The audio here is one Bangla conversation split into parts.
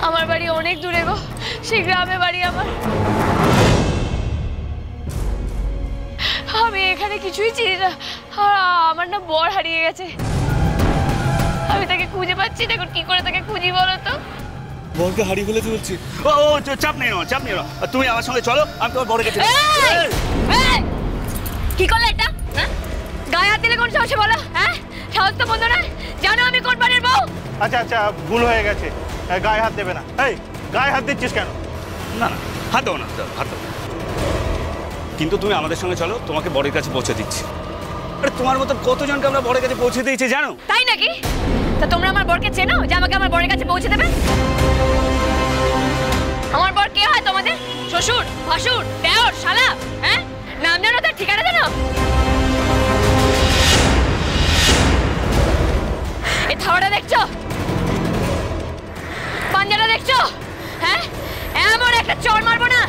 আমার বাড়ি অনেক দূরে গো, সেই গ্রামে বাড়ি আমার। আমি এখানে কিছুই চিনি না। আমার না বর হারিয়ে গেছে, আমি তাকে খুঁজে পাচ্ছি না। এখন কি করে তাকে খুঁজি বলো তো? বরকে হারিয়ে ফেলেছি বলছি। ও চাপ নেই নাও, চাপ নেই নাও, তুমি আমার সঙ্গে চলো, আমি তোমার বরের কাছে। কি করলে এটা? গায়ে হাত দিলে কোন সাহসে বলো? হ্যাঁ, সাহস তো বন্ধ না। জানো আমি কোন বাড়ির বউ? আচ্ছা আচ্ছা, ভুল হয়ে গেছে, গায়ে হাত দেবে না। এই গায়ে হাত দিচ্ছিস কেন? না না, হাত দাও না, হাত দাও। কিন্তু তুমি আমাদের সঙ্গে চলো, তোমাকে বরের কাছে পৌঁছে দিচ্ছি। আরে তোমার মতো কতজনকে আমরা বরের কাছে পৌঁছে দিয়েছি জানো? তাই নাকি? তা তোমরা আমার বরকে চেনো যে আমাকে আমার বরের কাছে পৌঁছে দেবে? আমার বর কে হয় তোমাদের? শ্বশুর, ভাসুর, দেওর, শালা? হ্যাঁ, নাম জানো তার, ঠিকানা জানো? এই থাওয়াটা দেখছো? পাঞ্জাটা দেখছো? হ্যাঁ, এমন একটা চড় মারবো না,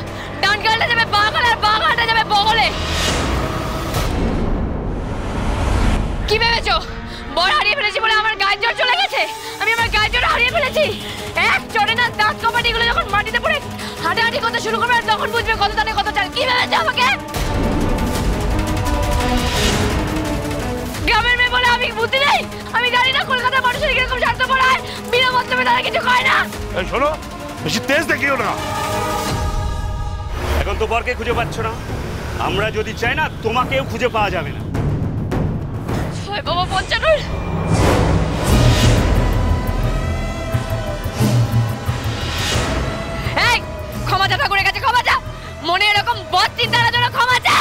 ডান গালটা যাবে বাঁ গালে আর বাঁ গালটা যাবে বগলে। কি ভেবেছো বর হারিয়ে ফেলেছি বলে আমার গায়ের জোর চলে গেছে? আমি আমার গায়ের জোর হারিয়ে ফেলেছি। এক চড়ে না দাঁত কপাটিগুলো যখন মাটিতে পড়ে হাঁটাহাঁটি করতে শুরু করবে তখন বুঝবে কত দানে কত চাল। কি ভেবেছো আমাকে? গ্রামের মেয়ে বলে আমি বুদ্ধি নেই? আমি জানি না কলকাতার মানুষের কিরকম স্বার্থপর হয়, বিনা মতলবে তারা কিছু কয় না। শোনো, বেশি তেজ দেখিও না। এখন তো বরকে খুঁজে পাচ্ছ না, আমরা যদি চাই না তোমাকেও খুঁজে পাওয়া যাবে না। বাবা পঞ্চানন, এই ক্ষমা চা ঠাকুরের কাছে, ক্ষমা চা। মনে এরকম বদ চিন্তার জন্য ক্ষমা চা।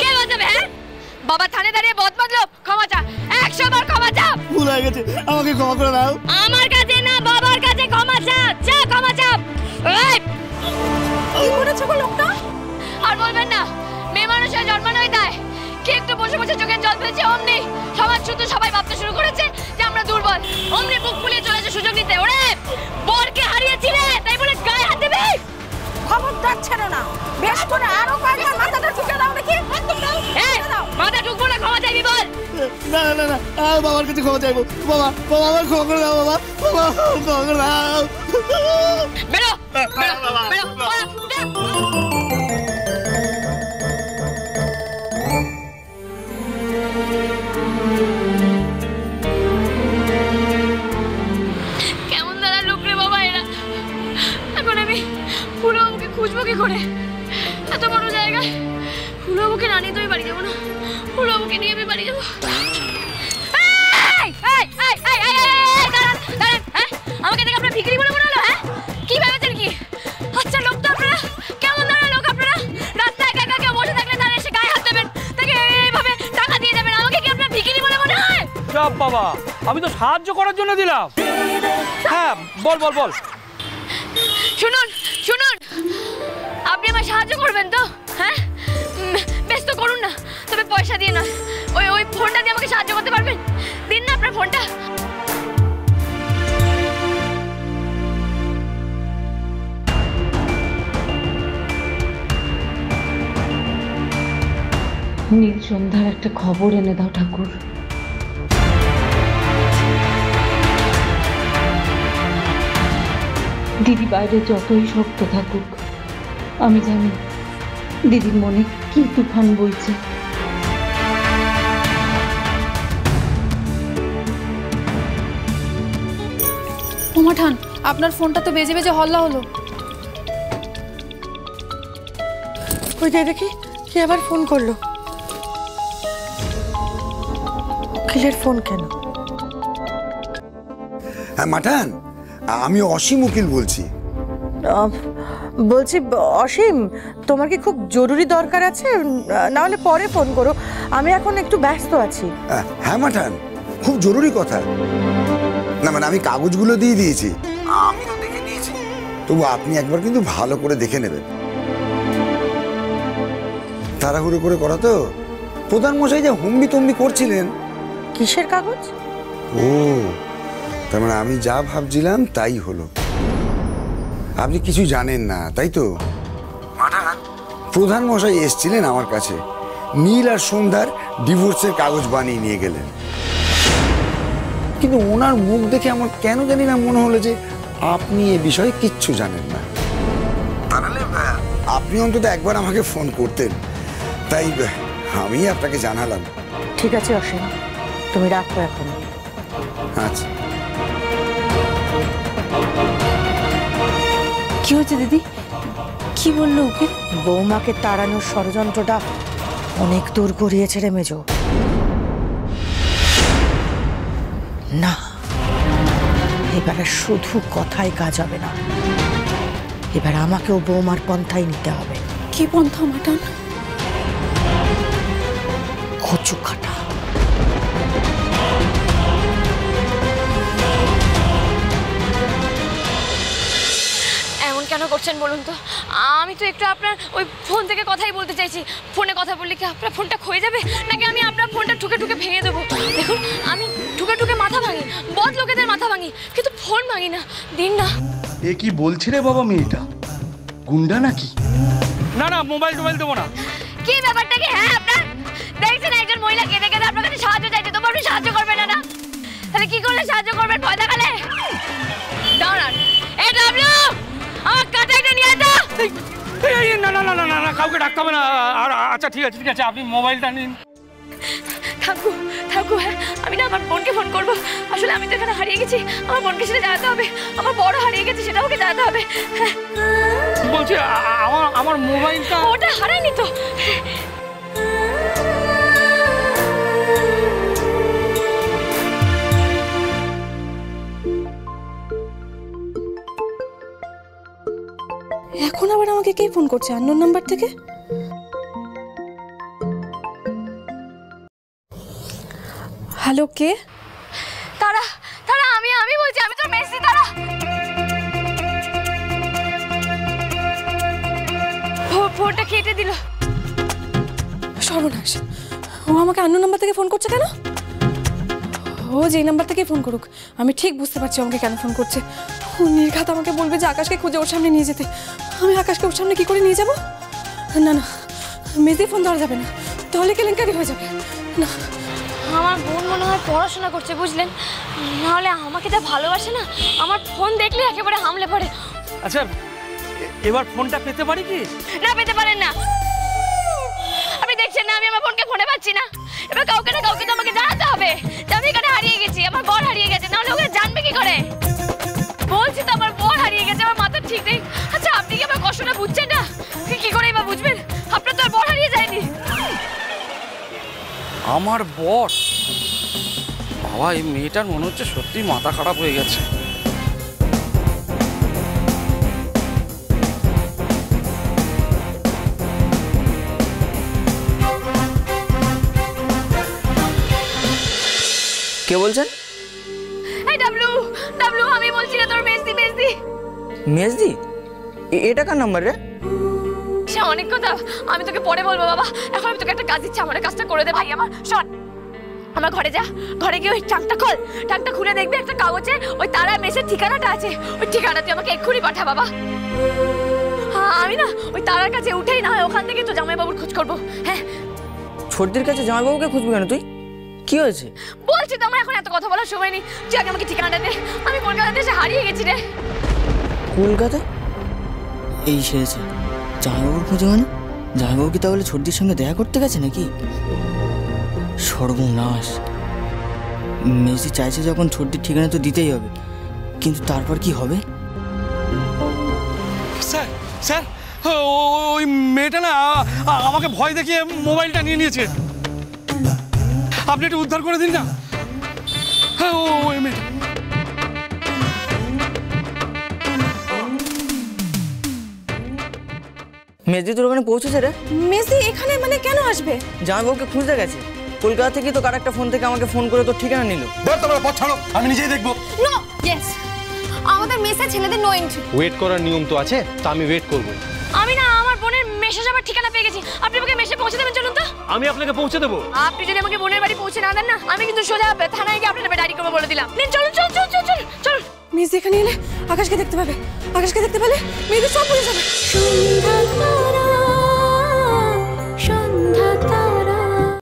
কে বাঁচাবে? হ্যাঁ, বাবা থানে দাঁড়িয়ে বদ বাঁধলো, ক্ষমা চা। 100 বার ক্ষমা চা। ভুল হয়ে গেছে, আমাকে ক্ষমা করে দাও। আমার কাছে না, বাবার কাছে ক্ষমা চা। চা, ক্ষমা চা। এই কি করেছো গো লোকটা? আর বলবেন না, মেয়ে মানুষের জন্মানোই তাই। কি একটু বসে বসে চোখের জল ফেলছে অমনি সমাজ শুধু সবাই ভাবতে শুরু করেছে যে আমরা দুর্বল। অমনি বুক ফুলিয়ে চলেছে সুযোগ নিতে। ওরে বরকে হারিয়েছি রে, তাই বলে গায়ে হাত দেবে? খবরদার ছেড়ো না, বেশ করে আরো কয়েকবার মাথাটা ঠুকে দাও দেখি। মাথা ঠুকবো না, ক্ষমা চাইবি বল। না না না, বাবার কাছে ক্ষমা চাইবো। বাবা, বাবা আমার ক্ষমা করে দাও। বাবা, বাবা ক্ষমা করে দাও। বেরো বেরো বেরো। কেমন দাঁড়া লোক রে বাবা এরা। এখন আমি ফুলবাবুকে খুঁজবো কি করে? এত বড় জায়গায় ফুলবাবুকে না নিয়ে তো আমি বাড়ি যাবো না। ফুলবাবুকে নিয়ে আমি বাড়ি যাবো। আমাকে দেখে আপনার ভিখারি বলে মনে হলো? হ্যাঁ, কি ভেবেছেন কি? আচ্ছা লোক তো আপনারা, কেমন ধরনের লোক আপনারা? রাস্তায় একা একা কেউ বসে থাকলে তারা এসে গায়ে হাত দেবেন, তাকে এইভাবে টাকা দিয়ে দেবেন। আমাকে কি আপনার ভিখারি বলে মনে হয়? সব বাবা, আমি তো সাহায্য করার জন্য দিলাম। হ্যাঁ বল বল বল। শুনুন শুনুন, আপনি আমায় সাহায্য করবেন তো? হ্যাঁ, বেশ তো করুন না, তবে পয়সা দিয়ে না। ওই ফোনটা দিয়ে আমাকে সাহায্য করতে পারবেন? দিন না আপনার ফোনটা। নীল সন্ধ্যার একটা খবর এনে দাও ঠাকুর। দিদি বাইরে যতই শক্ত থাকুক, আমি জানি দিদির মনে কি তুফান বইছে। উমাঠান, আপনার ফোনটা তো বেজে বেজে হল্লা হলো। ওই দেখি কে আবার ফোন করলো। উকিলের ফোন কেন? হ্যাঁ মাঠান, আমি অসীম উকিল বলছি। বলছি অসীম, তোমার কি খুব জরুরি দরকার আছে? না হলে পরে ফোন করো, আমি এখন একটু ব্যস্ত আছি। হ্যাঁ মাঠান, খুব জরুরি কথা। না মানে আমি কাগজগুলো দিয়ে দিয়েছি, আমি তো দেখে নিয়েছি, তবু আপনি একবার কিন্তু ভালো করে দেখে নেবেন। তাড়াহুড়ো করে করা তো। প্রধান মশাই যে হুম্বি তুম্বি করছিলেন। কিসের কাগজ? ও, তার মানে আমি যা ভাবছিলাম তাই হলো। আপনি কিছু জানেন না তাই তো? প্রধান মশাই এসেছিলেন আমার কাছে, নীল আর সন্ধ্যার ডিভোর্সের কাগজ বানিয়ে নিয়ে গেলেন। কিন্তু ওনার মুখ দেখে আমার কেন জানি না মনে হলো যে আপনি এ বিষয়ে কিচ্ছু জানেন না। তাহলে আপনি অন্তত একবার আমাকে ফোন করতেন, তাই আমি আপনাকে জানালাম। ঠিক আছে অসীম, তুমি রাখো এখন। আচ্ছা। কি হয়েছে দিদি? কি বললো ওকে? বৌমাকে তাড়ানোর ষড়যন্ত্রটা অনেক দূর গড়িয়েছে রে মেজো। না, এবারে শুধু কথায় কাজ হবে না, এবার আমাকেও বৌমার পন্থাই নিতে হবে। কি পন্থা মাটন? কচু কাটা। এমন কেন করছেন বলুন তো? আমি তো একটু আপনার ওই ফোন থেকে কথাই বলতে চাইছি। ফোনে কথা বললে কি আপনার ফোনটা ক্ষয়ে যাবে, নাকি আমি আপনার ফোনটা ঠুকে ঠুকে ভেঙে দেবো? দেখুন, আমি ঠুকে ঠুকে মাথা ভাঙি, বদ লোকেদের মাথা ভাঙি, কিন্তু ফোন ভাঙি না। দিন না। এ কি বলছে রে বাবা মেয়েটা? গুন্ডা নাকি? না না, মোবাইল টোবাইল দেবো না। কি ব্যাপারটা কি? হ্যাঁ, আপনার দেখছেন একজন মহিলা কেঁদে কেঁদে আপনার কাছে সাহায্য চাইছে, তবু আপনি সাহায্য করবেন না? তাহলে কি করলে সাহায্য করবেন? ভয় দেখালে? দাঁড়ান, এই ডাবলু, আমার কাটাইটা নিয়ে যা। না না না না না না, কাউকে ডাকতে হবে না। আর আচ্ছা ঠিক আছে ঠিক আছে, আপনি মোবাইলটা নিন। থাকু থাকু, হ্যাঁ আমি না আমার বোনকে ফোন করবো। আসলে আমি তো এখানে হারিয়ে গেছি, আমার বোনকে সেটা জানাতে হবে। আমার বড় হারিয়ে গেছে, সেটাও ওকে জানাতে হবে। হ্যাঁ বলছি আমার মোবাইলটা। ওটা হারায়নি তো। এখন আবার আমাকে কে ফোন করছে আননোন নাম্বার থেকে? হ্যালো, কে? তারা তারা আমি বলছি, আমি তোর মেসি। তারা ফোনটা কেটে দিল। সর্বনাশ, ও আমাকে আননোন নাম্বার থেকে ফোন করছে কেন? ও যেই নাম্বার থেকে ফোন করুক, আমি ঠিক বুঝতে পারছি আমাকে কেন ফোন করছে। ও নির্ঘাত আমাকে বলবে যে আকাশকে খুঁজে ওর সামনে নিয়ে যেতে। আমি আকাশকে ওর সামনে কি করে নিয়ে যাব? না না, মেজে ফোন ধরা যাবে না, তাহলে কেলেঙ্কারি হয়ে যাবে। না, আমার বোন মনে হয় পড়াশোনা করছে, বুঝলেন? নাহলে আমাকে যা ভালোবাসে না, আমার ফোন দেখলে একেবারে হামলে পড়ে। আচ্ছা, এবার ফোনটা পেতে পারি কি? না, পেতে পারেন না। আপনি দেখছেন না আমি আমার বোনকে ফোনে পাচ্ছি না। এবার কাউকে না কাউকে তো আমাকে জানাতে হবে যে আমি এখানে হারিয়ে গেছি, আমার বর হারিয়ে গেছে। নাহলে ওকে জানবে কি করে? বলছি তো আমার বর হারিয়ে গেছে, আমার মাথা ঠিক নেই। আচ্ছা, আপনি কি আমার কষ্টটা বুঝছেন না? কি করে এবার বুঝবেন? আপনার তো আর বর হারিয়ে যায়নি। আমার বর? বাবা, এই মেয়েটার মনে হচ্ছে সত্যি মাথা খারাপ হয়ে গেছে। কে বলছেন? এই ডাবলু, ডাবলু, আমি বলছি না তোর মেজদি। মেজদি? এটা কার নাম্বার রে? সে অনেক কথা আমি তোকে পরে বলবো বাবা। এখন আমি তোকে একটা কাজ দিচ্ছি, আমার কাজটা করে দে ভাই। আমার শোন, আমার ঘরে যা, ঘরে গিয়ে ওই ট্যাঙ্কটা খোল। ট্যাঙ্কটা খুলে দেখবি একটা কাগজে ওই তারা মেসের ঠিকানাটা আছে। ওই ঠিকানা তুই আমাকে এক্ষুনি পাঠা বাবা। হ্যাঁ, আমি না ওই তারার কাছে উঠেই না হয় ওখান থেকে তো জামাইবাবুর খোঁজ করবো। হ্যাঁ, ছোটদের কাছে জামাইবাবুকে খুঁজবি কেন তুই? কি হয়েছে? বলছি তো আমার এখন এত কথা বলার সময় নেই। তুই আগে আমাকে ঠিকানাটা দে, আমি কলকাতাতে এসে হারিয়ে গেছি রে। কলকাতা? এই সেরেছে জামাইবাবুর খোঁজে মানে? জামাইবাবু কি তাহলে ছোটদের সঙ্গে দেখা করতে গেছে নাকি? সর্বনাশ। মেসি চাইছে যখন ছোটদের ঠিকানা তো দিতেই হবে, কিন্তু তারপর কি হবে? স্যার স্যার, ওই মেয়েটা না আমাকে ভয় দেখিয়ে মোবাইলটা নিয়ে নিয়েছে। আপনি একটু উদ্ধার করে দিন না। হ্যাঁ, ওই মেয়েটা। মেসি তোর ওখানে পৌঁছেছে রে? মেসি এখানে মানে কেন আসবে? জামাইবাবুকে খুঁজতে গেছে। কলকাতা থেকে তো কার একটা ফোন থেকে আমাকে ফোন করে তোর ঠিকানা নিল। তোমরা পথ ছাড়ো, আমি নিজেই দেখবো। নো, ইয়েস, আমাদের মেসে ছেলেদের নো এন্ট্রি। ওয়েট করার নিয়ম তো আছে, তা আমি ওয়েট করব। আমি না আমার বোনের মেসে যাবার ঠিকানা পেয়ে গেছি। আপনি আমাকে মেসে পৌঁছে দেবেন, চলুন তো। আমি আপনাকে পৌঁছে দেবো। আপনি যদি আমাকে বোনের বাড়ি পৌঁছে না দেন না, আমি কিন্তু সোজা থানায় গিয়ে আপনার নামে ডায়েরি করবো বলে দিলাম। নিন, চলুন চলুন চলুন চলুন চলুন। মেসি এখানে এলে আকাশকে দেখতে পাবে, আকাশকে দেখতে পেলে মেয়েদের সব বুঝে যাবে।